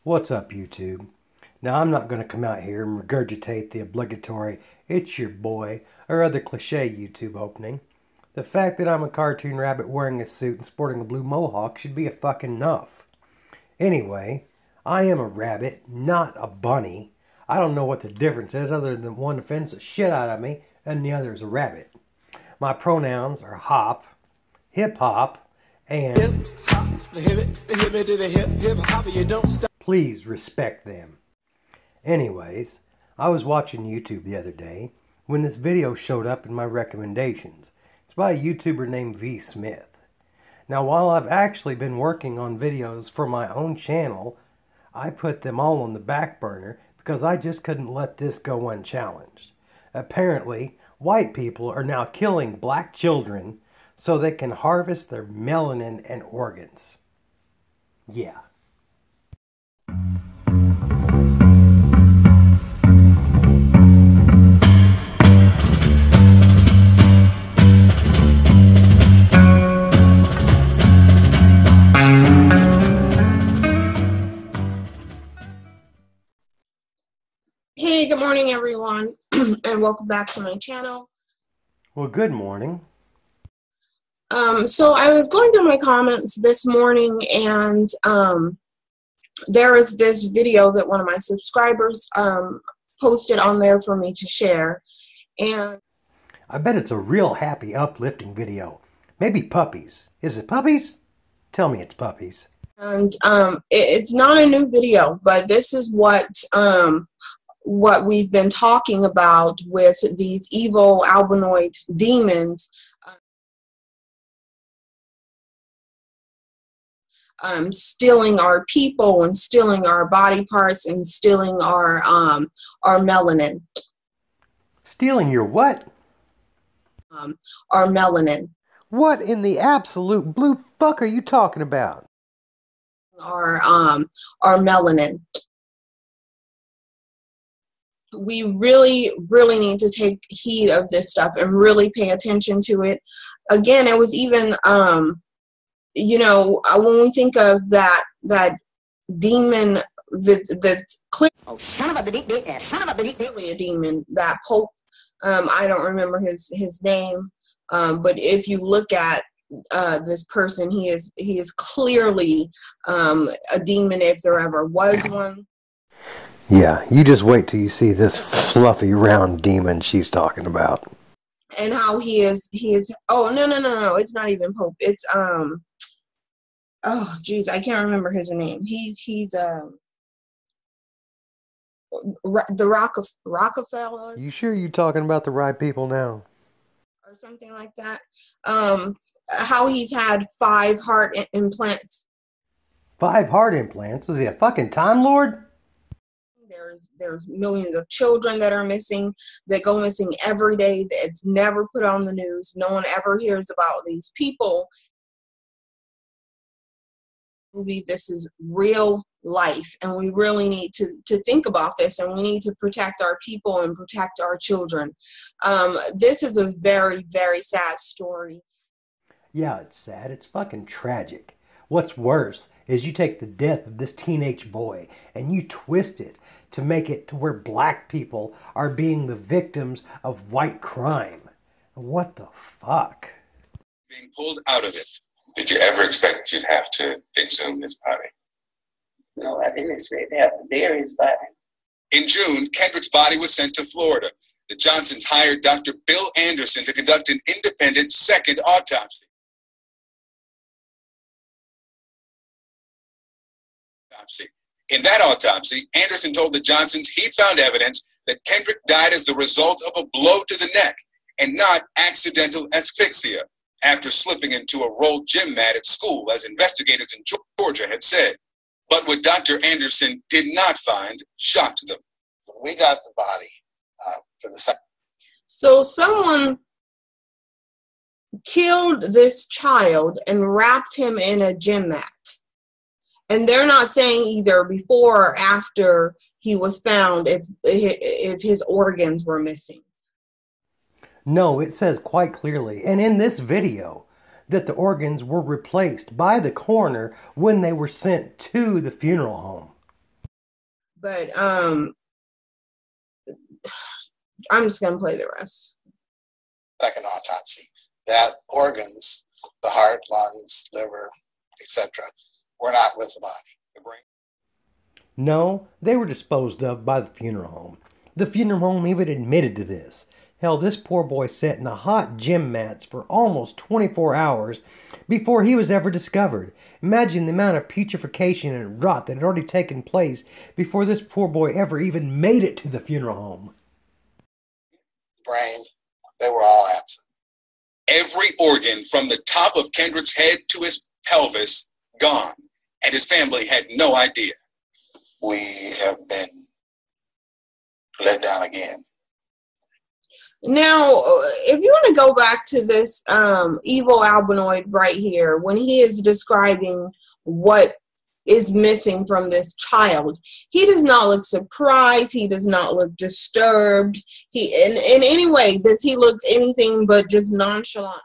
What's up, YouTube? Now, I'm not going to come out here and regurgitate the obligatory "it's your boy" or other cliche YouTube opening. The fact that I'm a cartoon rabbit wearing a suit and sporting a blue mohawk should be a fucking enough. Anyway, I am a rabbit, not a bunny. I don't know what the difference is other than one offends the shit out of me and the other is a rabbit. My pronouns are hop, hip hop, and hip hop, the hip me to the hip hop, you don't stop. Please respect them. Anyways, I was watching YouTube the other day when this video showed up in my recommendations. It's by a YouTuber named V Smith. Now, while I've actually been working on videos for my own channel, I put them all on the back burner because I just couldn't let this go unchallenged. Apparently, white people are now killing black children so they can harvest their melanin and organs. Yeah. Hey, good morning, everyone, and welcome back to my channel. Well, good morning. So I was going through my comments this morning, and there is this video that one of my subscribers posted on there for me to share. And I bet it's a real happy, uplifting video. Maybe puppies. Is it puppies? Tell me it's puppies. And it's not a new video, but this is what we've been talking about with these evil albinoid demons stealing our people and stealing our body parts and stealing our melanin. Stealing your what? Our melanin. What in the absolute blue fuck are you talking about? Our melanin. We really need to take heed of this stuff and really pay attention to it. Again, it was even, you know, when we think of that demon that's clearly a demon, that Pope, I don't remember his name, but if you look at this person, he is clearly a demon if there ever was one. Yeah, you just wait till you see this fluffy round demon she's talking about. And how he is oh no, it's not even Pope. It's oh geez, I can't remember his name. He's the Rockefellers. You sure you're talking about the right people now? Or something like that. How he's had 5 heart implants. 5 heart implants? Was he a fucking Time Lord? There's millions of children that are missing, that go missing every day. It's never put on the news. No one ever hears about these people. This is real life, and we really need to think about this, and we need to protect our people and protect our children. This is a very, very sad story. Yeah, it's sad. It's fucking tragic. What's worse is you take the death of this teenage boy and you twist it to make it to where black people are being the victims of white crime. What the fuck? Being pulled out of it. Did you ever expect you'd have to exhume his body? No, I didn't expect to have to bury his body. In June, Kendrick's body was sent to Florida. The Johnsons hired Dr. Bill Anderson to conduct an independent second autopsy. In that autopsy, Anderson told the Johnsons he found evidence that Kendrick died as the result of a blow to the neck and not accidental asphyxia after slipping into a rolled gym mat at school, as investigators in Georgia had said. But what Dr. Anderson did not find shocked them. We got the body for the second. So someone killed this child and wrapped him in a gym mat. And they're not saying either before or after he was found if his organs were missing. No, it says quite clearly, and in this video, that the organs were replaced by the coroner when they were sent to the funeral home. But I'm just gonna play the rest. Second autopsy, that organs, the heart, lungs, liver, etc., were not with the body. The brain. No, they were disposed of by the funeral home. The funeral home even admitted to this. Hell, this poor boy sat in a hot gym mats for almost 24 hours before he was ever discovered. Imagine the amount of putrefaction and rot that had already taken place before this poor boy ever even made it to the funeral home. Brain, they were all absent. Every organ from the top of Kendrick's head to his pelvis gone, and his family had no idea. We have been let down again. Now, if you want to go back to this evil albinoid right here, when he is describing what is missing from this child, he does not look surprised. He does not look disturbed. In any way, does he look anything but just nonchalant?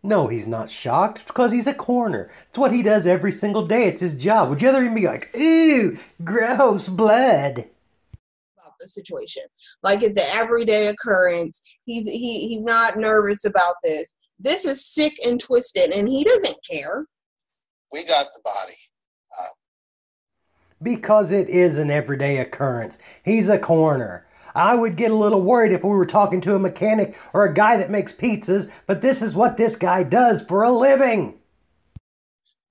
No, he's not shocked. It's because he's a coroner. It's what he does every single day. It's his job. Would you rather be like, ew, gross, blood? About the situation, like it's an everyday occurrence. He's not nervous about this. This is sick and twisted, and he doesn't care. We got the body. Because it is an everyday occurrence. He's a coroner. I would get a little worried if we were talking to a mechanic or a guy that makes pizzas, but this is what this guy does for a living.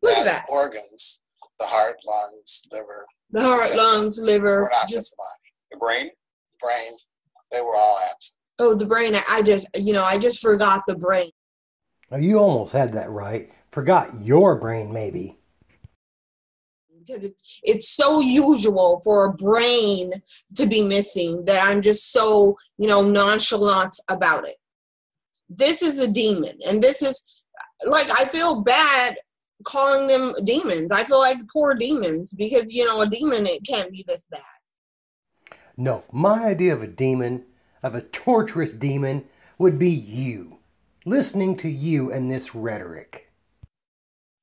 Look at that. Organs, the heart, lungs, liver. The heart, lungs, liver. Were not Just with the body. The brain? Brain, they were all absent. oh, the brain. I just forgot the brain. Oh, you almost had that right. Forgot your brain, maybe. Because it's so usual for a brain to be missing that I'm just so, nonchalant about it. This is a demon. And this is, like, I feel bad calling them demons. I feel like poor demons because, a demon, it can't be this bad. No, my idea of a demon, of a torturous demon, would be you. Listening to you and this rhetoric.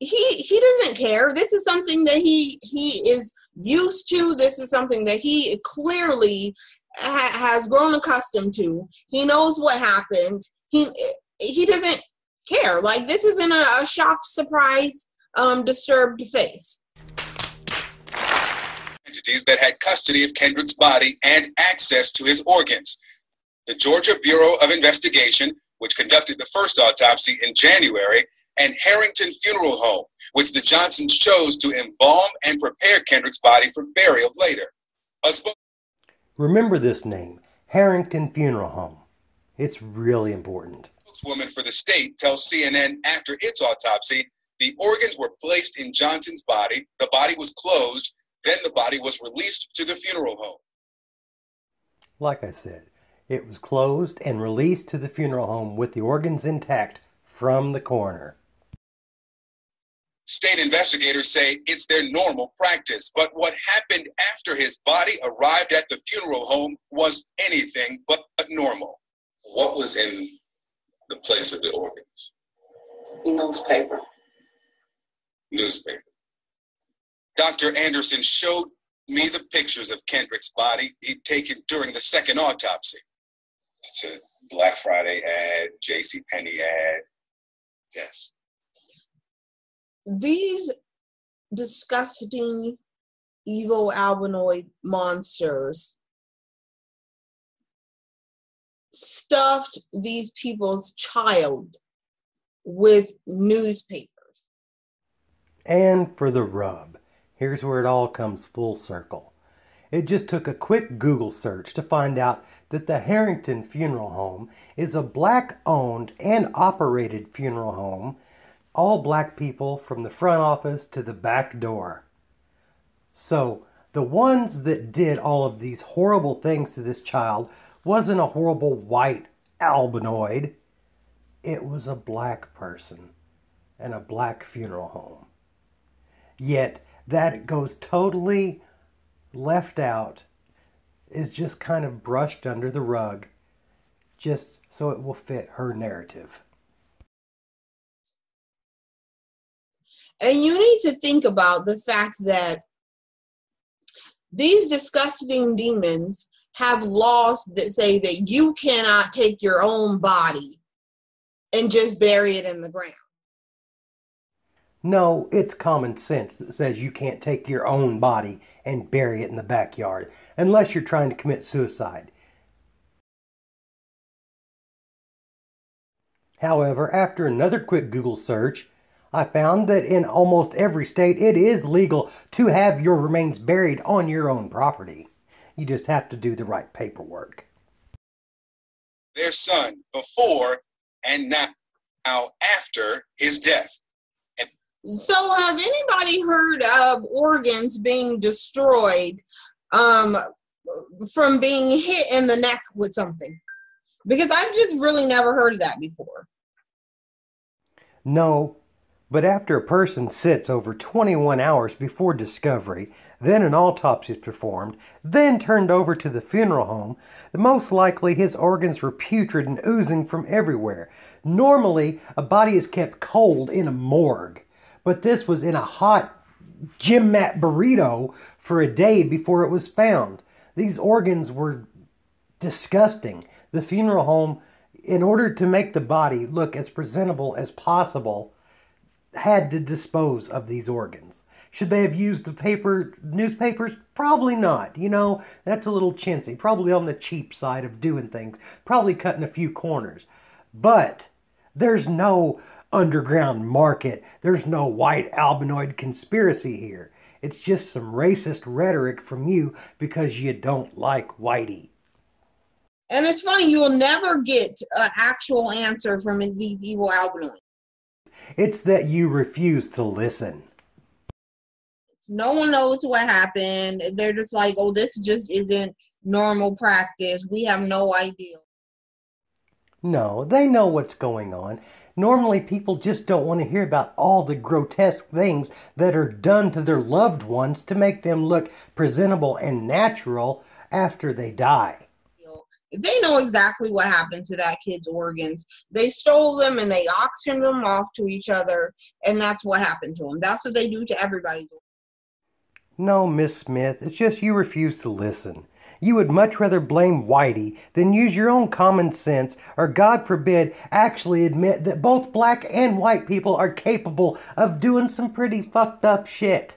He doesn't care. This is something that he is used to. This is something that he clearly has grown accustomed to. He knows what happened. He doesn't care. Like, this isn't a shocked, surprised, disturbed face. Entities that had custody of Kendrick's body and access to his organs. The Georgia Bureau of Investigation, which conducted the first autopsy in January, and Harrington Funeral Home, which the Johnsons chose to embalm and prepare Kendrick's body for burial later. Remember this name, Harrington Funeral Home. It's really important. A spokeswoman for the state tells CNN after its autopsy, the organs were placed in Johnson's body, the body was closed, then the body was released to the funeral home. Like I said, it was closed and released to the funeral home with the organs intact from the coroner. State investigators say it's their normal practice, but what happened after his body arrived at the funeral home was anything but normal. What was in the place of the organs? Newspaper. Newspaper. Dr. Anderson showed me the pictures of Kendrick's body he'd taken during the second autopsy. It's a Black Friday ad, JCPenney ad. Yes. These disgusting, evil albinoid monsters stuffed these people's child with newspapers. And for the rub, here's where it all comes full circle. It just took a quick Google search to find out that the Harrington Funeral Home is a Black-owned and operated funeral home. All Black people from the front office to the back door. So, the ones that did all of these horrible things to this child wasn't a horrible white albinoid. It was a Black person and a Black funeral home. Yet, that goes totally left out, is just kind of brushed under the rug, just so it will fit her narrative. And you need to think about the fact that These disgusting demons have laws that say that you cannot take your own body and just bury it in the ground. No, it's common sense that says you can't take your own body and bury it in the backyard unless you're trying to commit suicide. However, after another quick Google search, I found that in almost every state it is legal to have your remains buried on your own property. You just have to do the right paperwork. Their son before and now after his death. So have anybody heard of organs being destroyed from being hit in the neck with something? Because I've just really never heard of that before. No, but after a person sits over 21 hours before discovery, then an autopsy is performed, then turned over to the funeral home, most likely his organs were putrid and oozing from everywhere. Normally, a body is kept cold in a morgue, but this was in a hot gym mat burrito for a day before it was found. These organs were disgusting. The funeral home, in order to make the body look as presentable as possible, had to dispose of these organs. Should they have used the newspapers? Probably not. You know, that's a little chintzy. Probably on the cheap side of doing things. Probably cutting a few corners. But there's no underground market. There's no white albinoid conspiracy here. It's just some racist rhetoric from you because you don't like whitey. And it's funny, you will never get an actual answer from these evil albinoids. It's that you refuse to listen. No one knows what happened. They're just like, oh, this just isn't normal practice. We have no idea. No, they know what's going on. Normally, people just don't want to hear about all the grotesque things that are done to their loved ones to make them look presentable and natural after they die. They know exactly what happened to that kid's organs. They stole them and they auctioned them off to each other, and that's what happened to them. That's what they do to everybody's organs. No, Miss Smith, it's just you refuse to listen. You would much rather blame Whitey than use your own common sense, or God forbid, actually admit that both black and white people are capable of doing some pretty fucked up shit.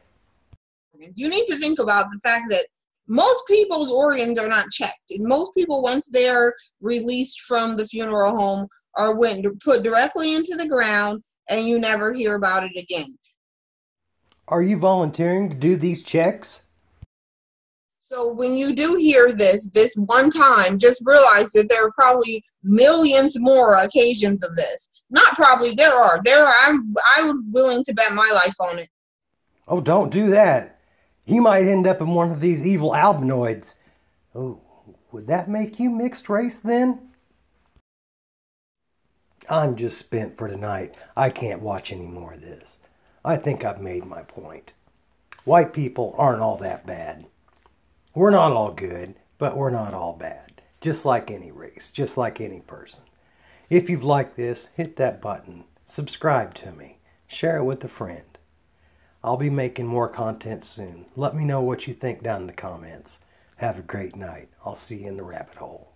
You need to think about the fact that most people's organs are not checked. And most people, once they're released from the funeral home, are put directly into the ground, and you never hear about it again. Are you volunteering to do these checks? So when you do hear this one time, just realize that there are probably millions more occasions of this. Not probably, there are. I'm willing to bet my life on it. Oh, don't do that. You might end up in one of these evil albinoids. Oh, would that make you mixed race then? I'm just spent for tonight. I can't watch any more of this. I think I've made my point. White people aren't all that bad. We're not all good, but we're not all bad. Just like any race, just like any person. If you've liked this, hit that button. Subscribe to me. Share it with a friend. I'll be making more content soon. Let me know what you think down in the comments. Have a great night. I'll see you in the rabbit hole.